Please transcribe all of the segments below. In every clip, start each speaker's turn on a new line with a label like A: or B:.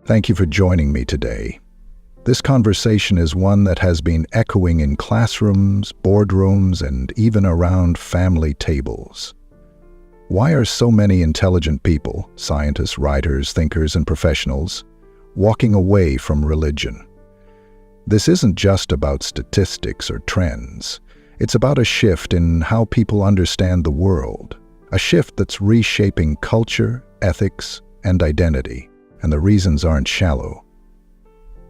A: Thank you for joining me today. This conversation is one that has been echoing in classrooms, boardrooms, and even around family tables. Why are so many intelligent people, scientists, writers, thinkers, and professionals, walking away from religion? This isn't just about statistics or trends. It's about a shift in how people understand the world, a shift that's reshaping culture, ethics, and identity. And the reasons aren't shallow.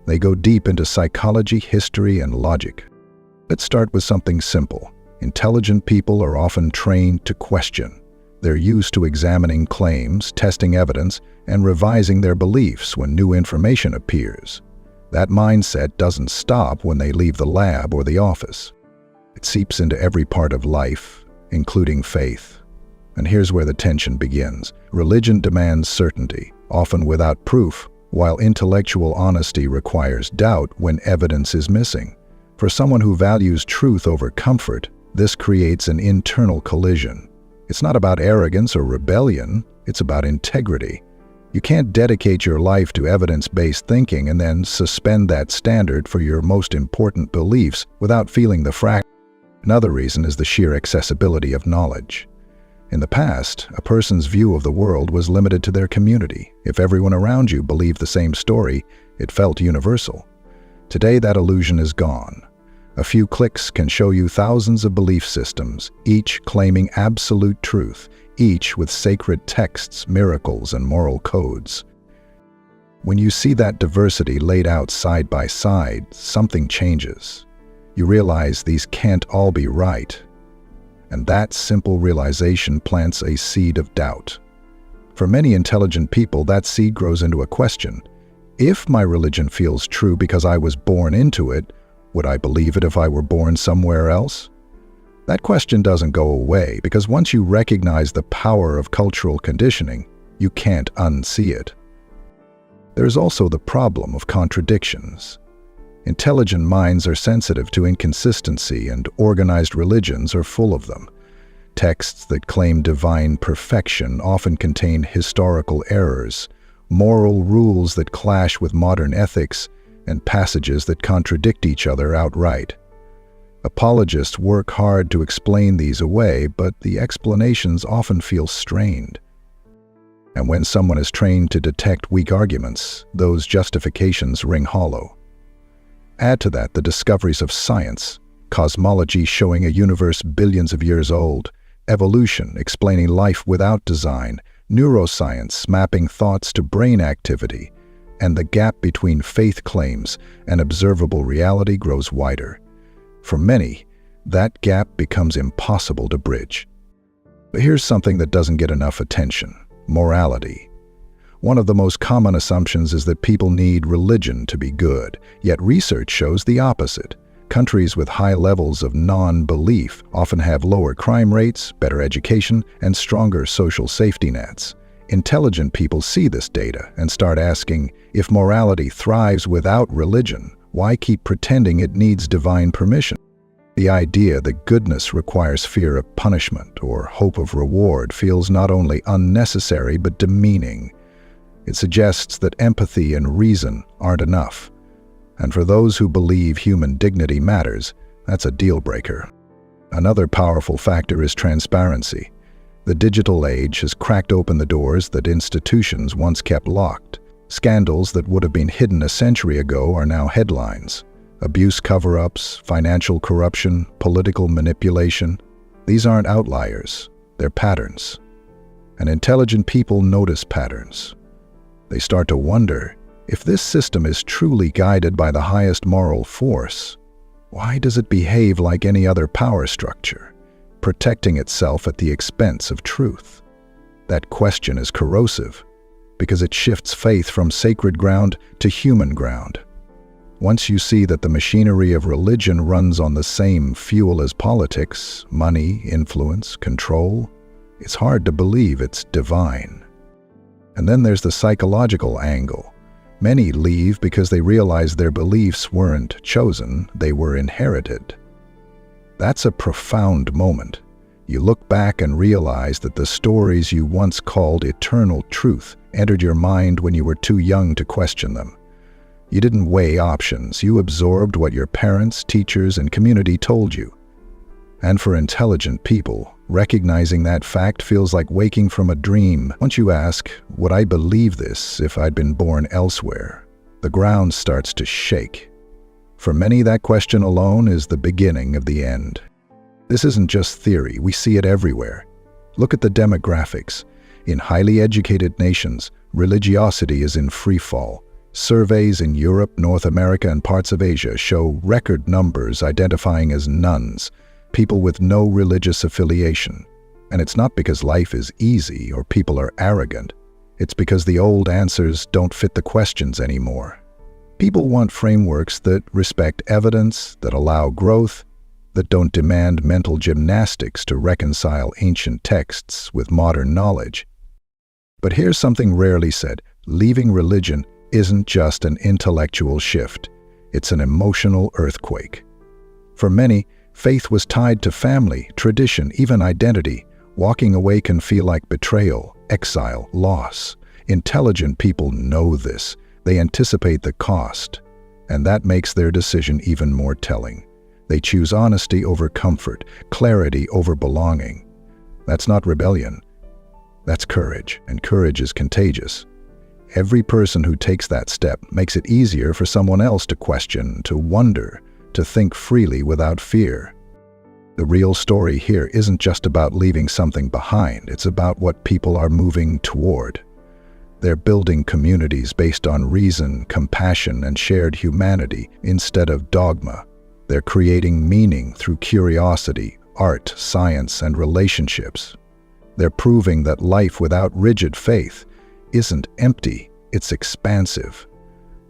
A: They go deep into psychology, history, and logic. Let's start with something simple. Intelligent people are often trained to question. They're used to examining claims, testing evidence, and revising their beliefs when new information appears. That mindset doesn't stop when they leave the lab or the office. It seeps into every part of life, including faith. And here's where the tension begins. Religion demands certainty, often without proof, while intellectual honesty requires doubt when evidence is missing. For someone who values truth over comfort, this creates an internal collision. It's not about arrogance or rebellion, it's about integrity. You can't dedicate your life to evidence-based thinking and then suspend that standard for your most important beliefs without feeling the fracture. Another reason is the sheer accessibility of knowledge. In the past, a person's view of the world was limited to their community. If everyone around you believed the same story, it felt universal. Today, that illusion is gone. A few clicks can show you thousands of belief systems, each claiming absolute truth, each with sacred texts, miracles, and moral codes. When you see that diversity laid out side by side, something changes. You realize these can't all be right. And that simple realization plants a seed of doubt. For many intelligent people, that seed grows into a question. If my religion feels true because I was born into it, would I believe it if I were born somewhere else? That question doesn't go away because once you recognize the power of cultural conditioning, you can't unsee it. There's also the problem of contradictions. Intelligent minds are sensitive to inconsistency, and organized religions are full of them. Texts that claim divine perfection often contain historical errors, moral rules that clash with modern ethics, and passages that contradict each other outright. Apologists work hard to explain these away, but the explanations often feel strained. And when someone is trained to detect weak arguments, those justifications ring hollow. Add to that the discoveries of science, cosmology showing a universe billions of years old, evolution explaining life without design, neuroscience mapping thoughts to brain activity, and the gap between faith claims and observable reality grows wider. For many, that gap becomes impossible to bridge. But here's something that doesn't get enough attention: morality. One of the most common assumptions is that people need religion to be good, yet research shows the opposite. Countries with high levels of non-belief often have lower crime rates, better education, and stronger social safety nets. Intelligent people see this data and start asking, if morality thrives without religion, why keep pretending it needs divine permission? The idea that goodness requires fear of punishment or hope of reward feels not only unnecessary but demeaning. It suggests that empathy and reason aren't enough. And for those who believe human dignity matters, that's a deal breaker. Another powerful factor is transparency. The digital age has cracked open the doors that institutions once kept locked. Scandals that would have been hidden a century ago are now headlines. Abuse cover-ups, financial corruption, political manipulation. These aren't outliers, they're patterns. And intelligent people notice patterns. They start to wonder, if this system is truly guided by the highest moral force, why does it behave like any other power structure, protecting itself at the expense of truth? That question is corrosive, because it shifts faith from sacred ground to human ground. Once you see that the machinery of religion runs on the same fuel as politics, money, influence, control, it's hard to believe it's divine. And then there's the psychological angle. Many leave because they realize their beliefs weren't chosen, they were inherited. That's a profound moment. You look back and realize that the stories you once called eternal truth entered your mind when you were too young to question them. You didn't weigh options. You absorbed what your parents, teachers, and community told you. And for intelligent people, recognizing that fact feels like waking from a dream. Once you ask, would I believe this if I'd been born elsewhere? The ground starts to shake. For many, that question alone is the beginning of the end. This isn't just theory, we see it everywhere. Look at the demographics. In highly educated nations, religiosity is in free fall. Surveys in Europe, North America, and parts of Asia show record numbers identifying as nones, people with no religious affiliation. And it's not because life is easy or people are arrogant. It's because the old answers don't fit the questions anymore. People want frameworks that respect evidence, that allow growth, that don't demand mental gymnastics to reconcile ancient texts with modern knowledge. But here's something rarely said. Leaving religion isn't just an intellectual shift. It's an emotional earthquake. For many, faith was tied to family, tradition, even identity. Walking away can feel like betrayal, exile, loss. Intelligent people know this. They anticipate the cost, and that makes their decision even more telling. They choose honesty over comfort, clarity over belonging. That's not rebellion. That's courage, and courage is contagious. Every person who takes that step makes it easier for someone else to question, to wonder, to think freely without fear. The real story here isn't just about leaving something behind, it's about what people are moving toward. They're building communities based on reason, compassion, and shared humanity instead of dogma. They're creating meaning through curiosity, art, science, and relationships. They're proving that life without rigid faith isn't empty, it's expansive.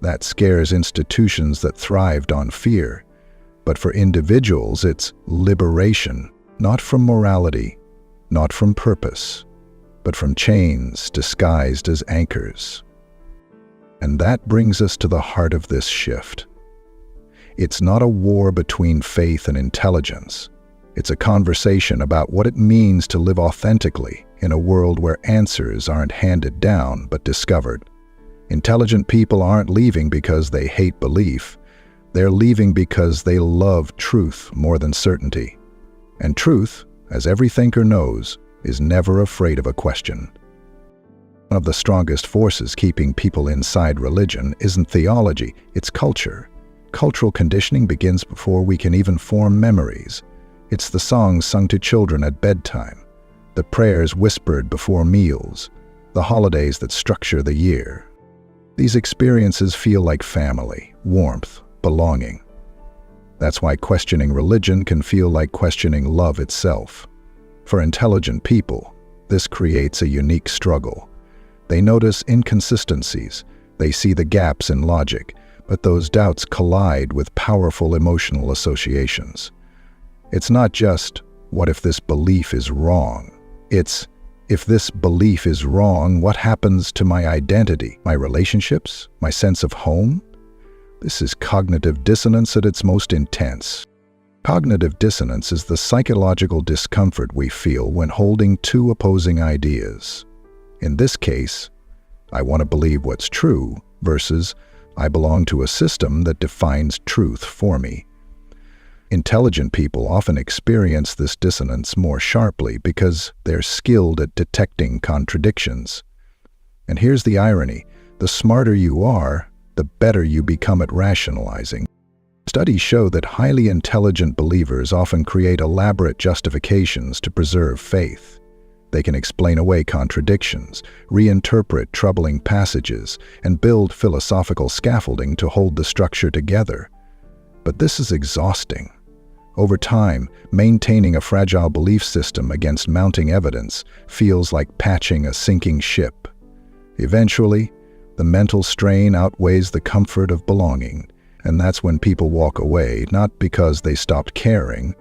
A: That scares institutions that thrived on fear. But for individuals, it's liberation, not from morality, not from purpose, but from chains disguised as anchors. And that brings us to the heart of this shift. It's not a war between faith and intelligence. It's a conversation about what it means to live authentically in a world where answers aren't handed down but discovered. Intelligent people aren't leaving because they hate belief. They're leaving because they love truth more than certainty. And truth, as every thinker knows, is never afraid of a question. One of the strongest forces keeping people inside religion isn't theology, it's culture. Cultural conditioning begins before we can even form memories. It's the songs sung to children at bedtime, the prayers whispered before meals, the holidays that structure the year. These experiences feel like family, warmth, belonging. That's why questioning religion can feel like questioning love itself. For intelligent people, this creates a unique struggle. They notice inconsistencies, they see the gaps in logic, but those doubts collide with powerful emotional associations. It's not just, what if this belief is wrong? It's, if this belief is wrong, what happens to my identity, my relationships, my sense of home? This is cognitive dissonance at its most intense. Cognitive dissonance is the psychological discomfort we feel when holding two opposing ideas. In this case, I want to believe what's true versus I belong to a system that defines truth for me. Intelligent people often experience this dissonance more sharply because they're skilled at detecting contradictions. And here's the irony: the smarter you are, the better you become at rationalizing. Studies show that highly intelligent believers often create elaborate justifications to preserve faith. They can explain away contradictions, reinterpret troubling passages, and build philosophical scaffolding to hold the structure together. But this is exhausting. Over time, maintaining a fragile belief system against mounting evidence feels like patching a sinking ship. Eventually, the mental strain outweighs the comfort of belonging, and that's when people walk away, not because they stopped caring,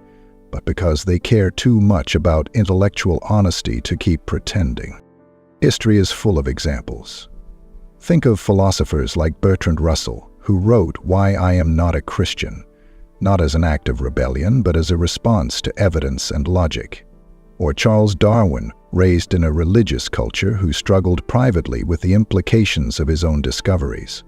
A: but because they care too much about intellectual honesty to keep pretending. History is full of examples. Think of philosophers like Bertrand Russell, who wrote Why I Am Not a Christian, not as an act of rebellion, but as a response to evidence and logic. Or Charles Darwin, raised in a religious culture who struggled privately with the implications of his own discoveries.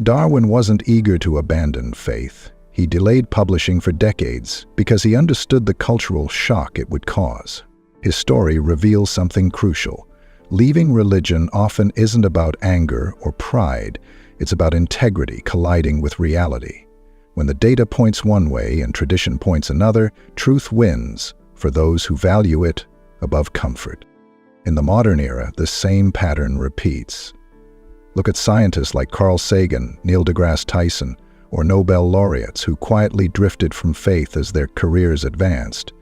A: Darwin wasn't eager to abandon faith. He delayed publishing for decades because he understood the cultural shock it would cause. His story reveals something crucial. Leaving religion often isn't about anger or pride. It's about integrity colliding with reality. When the data points one way and tradition points another, truth wins for those who value it above comfort. In the modern era, the same pattern repeats. Look at scientists like Carl Sagan, Neil deGrasse Tyson, or Nobel laureates who quietly drifted from faith as their careers advanced.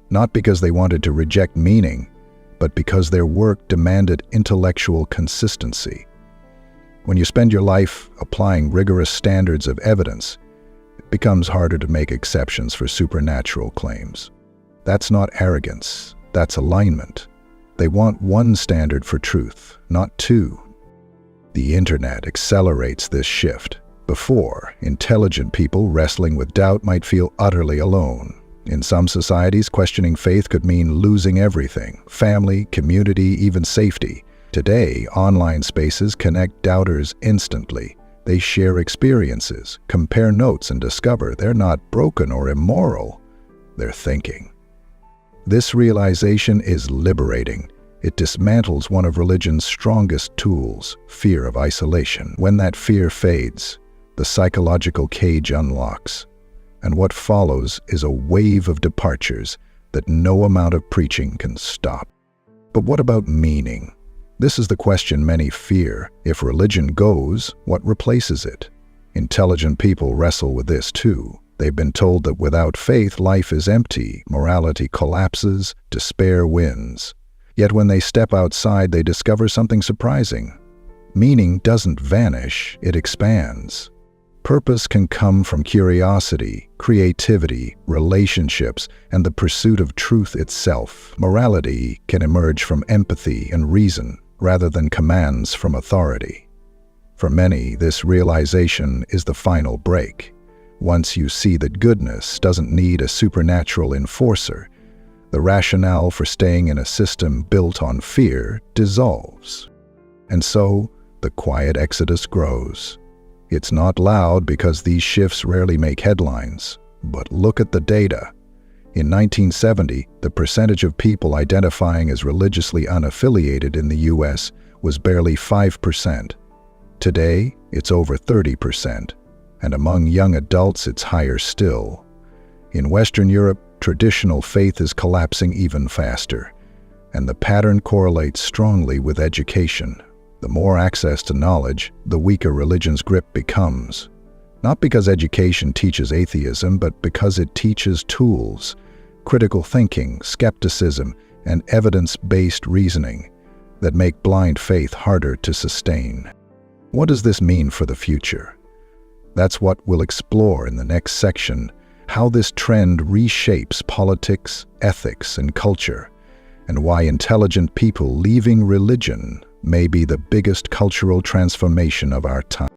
A: Not because they wanted to reject meaning, but because their work demanded intellectual consistency. When you spend your life applying rigorous standards of evidence, it becomes harder to make exceptions for supernatural claims. That's not arrogance, that's alignment. They want one standard for truth, not two. The internet accelerates this shift. Before, intelligent people wrestling with doubt might feel utterly alone. In some societies, questioning faith could mean losing everything: family, community, even safety. Today, online spaces connect doubters instantly. They share experiences, compare notes, and discover they're not broken or immoral. They're thinking. This realization is liberating. It dismantles one of religion's strongest tools, fear of isolation. When that fear fades, the psychological cage unlocks, and what follows is a wave of departures that no amount of preaching can stop. But what about meaning? This is the question many fear. If religion goes, what replaces it? Intelligent people wrestle with this too. They've been told that without faith, life is empty, morality collapses, despair wins. Yet when they step outside, they discover something surprising. Meaning doesn't vanish, it expands. Purpose can come from curiosity, creativity, relationships, and the pursuit of truth itself. Morality can emerge from empathy and reason, rather than commands from authority. For many, this realization is the final break. Once you see that goodness doesn't need a supernatural enforcer, the rationale for staying in a system built on fear dissolves. And so, the quiet exodus grows. It's not loud because these shifts rarely make headlines, but look at the data. In 1970, the percentage of people identifying as religiously unaffiliated in the US was barely 5%. Today, it's over 30%, and among young adults it's higher still. In Western Europe, traditional faith is collapsing even faster, and the pattern correlates strongly with education. The more access to knowledge, the weaker religion's grip becomes. Not because education teaches atheism, but because it teaches tools, critical thinking, skepticism, and evidence-based reasoning that make blind faith harder to sustain. What does this mean for the future? That's what we'll explore in the next section, how this trend reshapes politics, ethics, and culture, and why intelligent people leaving religion may be the biggest cultural transformation of our time.